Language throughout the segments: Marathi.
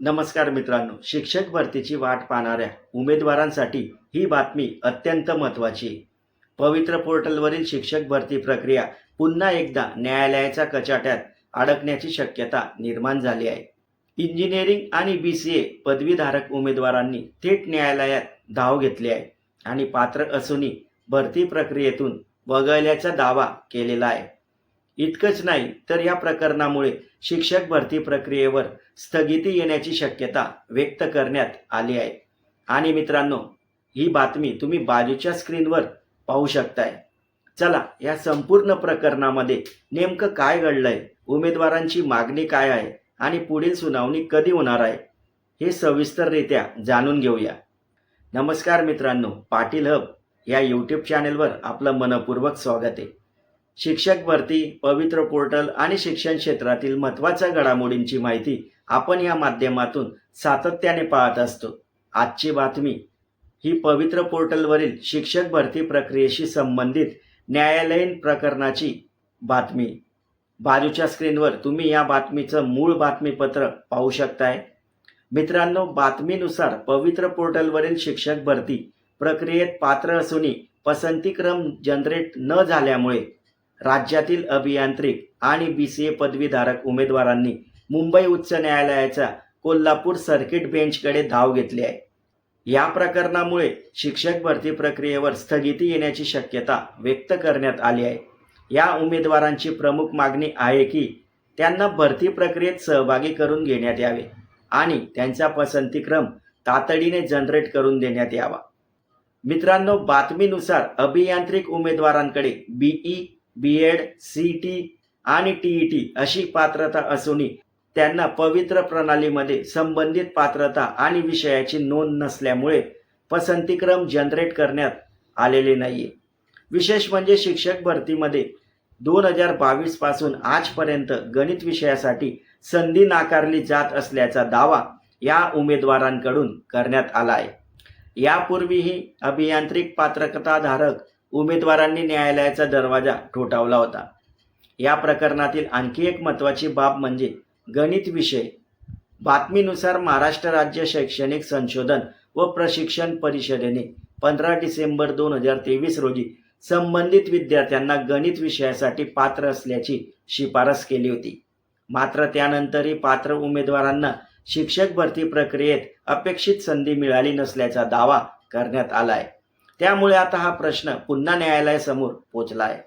नमस्कार मित्रांनो, शिक्षक भरतीची वाट पाहणाऱ्या उमेदवारांसाठी ही बातमी अत्यंत महत्त्वाची आहे. पवित्र पोर्टलवरील शिक्षक भरती प्रक्रिया पुन्हा एकदा न्यायालयाच्या कचाट्यात अडकण्याची शक्यता निर्माण झाली आहे. इंजिनिअरिंग आणि BCA पदवीधारक उमेदवारांनी थेट न्यायालयात धाव घेतली आहे आणि पात्र असूनही भरती प्रक्रियेतून वगळल्याचा दावा केलेला आहे. इतकंच नाही तर या प्रकरणामुळे शिक्षक भरती प्रक्रियेवर स्थगिती येण्याची शक्यता व्यक्त करण्यात आली आहे. आणि मित्रांनो, ही बातमी तुम्ही बाजूच्या स्क्रीनवर पाहू शकताय. चला, या संपूर्ण प्रकरणामध्ये नेमकं काय घडलंय, उमेदवारांची मागणी काय आहे आणि पुढील सुनावणी कधी होणार आहे हे सविस्तररित्या जाणून घेऊया. नमस्कार मित्रांनो, पाटील हब या यूट्यूब चॅनलवर आपलं मनपूर्वक स्वागत आहे. शिक्षक भरती, पवित्र पोर्टल आणि शिक्षण क्षेत्रातील महत्त्वाच्या घडामोडींची माहिती आपण या माध्यमातून सातत्याने पाहत असतो. आजची बातमी ही पवित्र पोर्टलवरील शिक्षक भरती प्रक्रियेशी संबंधित न्यायालयीन प्रकरणाची बातमी. बाजूच्या स्क्रीनवर तुम्ही या बातमीचं मूळ बातमीपत्र पाहू शकताय. मित्रांनो, बातमीनुसार पवित्र पोर्टलवरील शिक्षक भरती प्रक्रियेत पात्र असूनही पसंतीक्रम जनरेट न झाल्यामुळे राज्यातील अभियांत्रिक आणि BCA पदवीधारक उमेदवारांनी मुंबई उच्च न्यायालयाच्या कोल्हापूर सर्किट बेंचकडे धाव घेतली आहे. या प्रकरणामुळे शिक्षक भरती प्रक्रियेवर स्थगिती येण्याची शक्यता व्यक्त करण्यात आली आहे. या उमेदवारांची प्रमुख मागणी आहे की त्यांना भरती प्रक्रियेत सहभागी करून घेण्यात यावे आणि त्यांचा पसंतीक्रम तातडीने जनरेट करून देण्यात यावा. मित्रांनो, बातमीनुसार अभियांत्रिक उमेदवारांकडे BE, B.Ed, CET आणि TET अशी पात्रता असूनही त्यांना पवित्र प्रणालीमध्ये संबंधित पात्रता आणि विषयाची नोंद नसल्यामुळे पसंतीक्रम जनरेट करण्यात आलेले नाहीये. विशेष म्हणजे शिक्षक भरतीमध्ये 2022 पासून आजपर्यंत गणित विषयासाठी संधी नाकारली जात असल्याचा दावा या उमेदवारांकडून करण्यात आला आहे. यापूर्वीही अभियांत्रिक पात्रताधारक उमेदवारांनी न्यायालयाचा दरवाजा ठोठावला होता. या प्रकरणातील आणखी एक महत्त्वाची बाब म्हणजे गणित विषय. बातमीनुसार महाराष्ट्र राज्य शैक्षणिक संशोधन व प्रशिक्षण परिषदेने 15 डिसेंबर 2023 रोजी संबंधित विद्यार्थ्यांना गणित विषयासाठी पात्र असल्याची शिफारस केली होती. मात्र त्यानंतरही पात्र उमेदवारांना शिक्षक भरती प्रक्रियेत अपेक्षित संधी मिळाली नसल्याचा दावा करण्यात आला आहे. त्यामुळे आता हा प्रश्न पुन्हा न्यायालयासमोर पोहोचला आहे.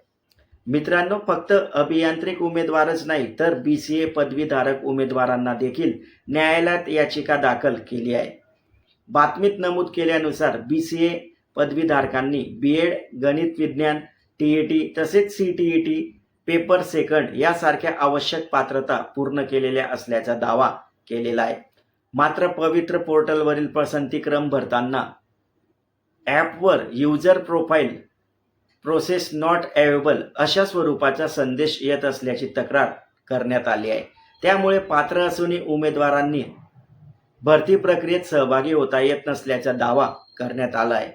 मित्रांनो, फक्त अभियांत्रिक उमेदवारच नाही तर BCA पदवीधारक उमेदवारांना देखील न्यायालयात याचिका दाखल केली आहे. बातमीत नमूद केल्यानुसार BCA पदवीधारकांनी B.Ed, गणित विज्ञान, TET तसेच CTET पेपर सेकंड यासारख्या आवश्यक पात्रता पूर्ण केलेल्या असल्याचा दावा केलेला आहे. मात्र पवित्र पोर्टलवरील पसंतीक्रम भरताना ॲपवर user profile process not available अशा स्वरूपाचा संदेश येत असल्याची तक्रार करण्यात आली आहे. त्यामुळे पात्र असूनही उमेदवारांनी भरती प्रक्रियेत सहभागी होता येत नसल्याचा दावा करण्यात आला आहे.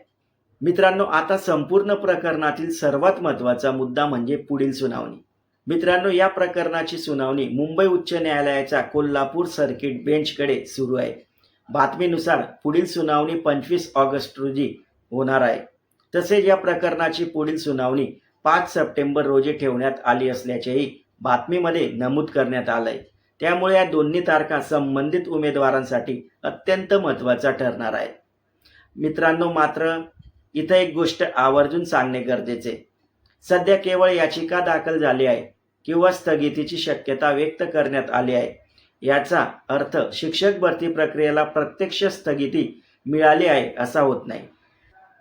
मित्रांनो, आता संपूर्ण प्रकरणातील सर्वात महत्त्वाचा मुद्दा म्हणजे पुढील सुनावणी. मित्रांनो, या प्रकरणाची सुनावणी मुंबई उच्च न्यायालयाच्या कोल्हापूर सर्किट बेंचकडे सुरू आहे. बातमीनुसार पुढील सुनावणी 25 ऑगस्ट रोजी होणार आहे. तसेच या प्रकरणाची पुढील सुनावणी 5 सप्टेंबर रोजी ठेवण्यात आली असल्याचेही बातमीमध्ये नमूद करण्यात आलंय. त्यामुळे या दोन्ही तारखा संबंधित उमेदवारांसाठी अत्यंत महत्त्वाचा ठरणार आहे. मित्रांनो, मात्र इथं एक गोष्ट आवर्जून सांगणे गरजेचे. सध्या केवळ याचिका दाखल झाली आहे किंवा स्थगितीची शक्यता व्यक्त करण्यात आली आहे. याचा अर्थ शिक्षक भरती प्रक्रियेला प्रत्यक्ष स्थगिती मिळाली आहे असा होत नाही.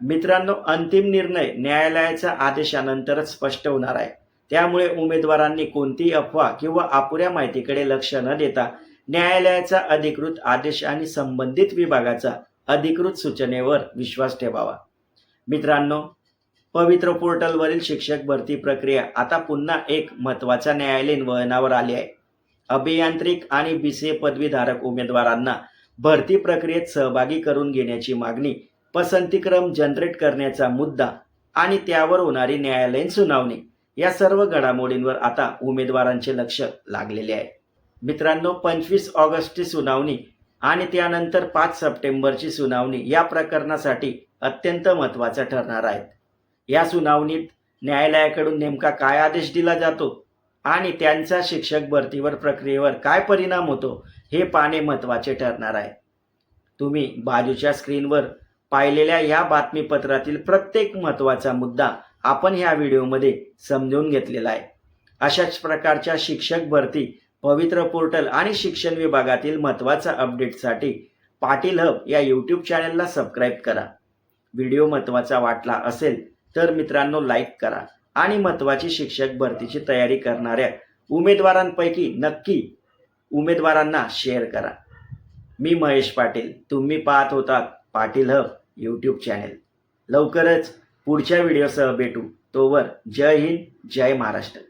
मित्रांनो, अंतिम निर्णय न्यायालयाच्या आदेशानंतरच स्पष्ट होणार आहे. त्यामुळे उमेदवारांनी कोणतीही अफवा किंवा अपुऱ्या माहितीकडे लक्ष न देता न्यायालयाचा अधिकृत आदेश आणि संबंधित विभागाचा अधिकृत सूचनेवर विश्वास ठेवावा. मित्रांनो, पवित्र पोर्टलवरील शिक्षक भरती प्रक्रिया आता पुन्हा एक महत्त्वाच्या न्यायालयीन वळणावर आली आहे. अभियांत्रिक आणि BCA पदवीधारक उमेदवारांना भरती प्रक्रियेत सहभागी करून घेण्याची मागणी, पसंतीक्रम जनरेट करण्याचा मुद्दा आणि त्यावर होणारी न्यायालयीन सुनावणी या सर्व घडामोडींवर आता उमेदवारांचे लक्ष लागलेले आहे. मित्रांनो, 25 ऑगस्टची सुनावणी आणि त्यानंतर 5 सप्टेंबरची सुनावणी या प्रकरणासाठी अत्यंत महत्त्वाचं ठरणार आहे. या सुनावणीत न्यायालयाकडून नेमका काय आदेश दिला जातो आणि त्यांचा शिक्षक भरतीवर प्रक्रियेवर काय परिणाम होतो हे पाहणे महत्त्वाचे ठरणार आहे. तुम्ही बाजूच्या स्क्रीनवर पाहिलेल्या या बातमीपत्रातील प्रत्येक महत्त्वाचा मुद्दा आपण ह्या व्हिडिओमध्ये समजून घेतलेला आहे. अशाच प्रकारच्या शिक्षक भरती, पवित्र पोर्टल आणि शिक्षण विभागातील महत्त्वाच्या अपडेटसाठी पाटील हब या यूट्यूब चॅनलला सबस्क्राईब करा. व्हिडिओ महत्त्वाचा वाटला असेल तर मित्रांनो लाईक करा आणि महत्त्वाची शिक्षक भरतीची तयारी करणाऱ्या उमेदवारांपैकी नक्की उमेदवारांना शेअर करा. मी महेश पाटील, तुम्ही पाहत होतात पाटील हब यूट्यूब चॅनल. लवकरच पुढच्या व्हिडिओसह भेटू. तोवर जय हिंद, जय महाराष्ट्र.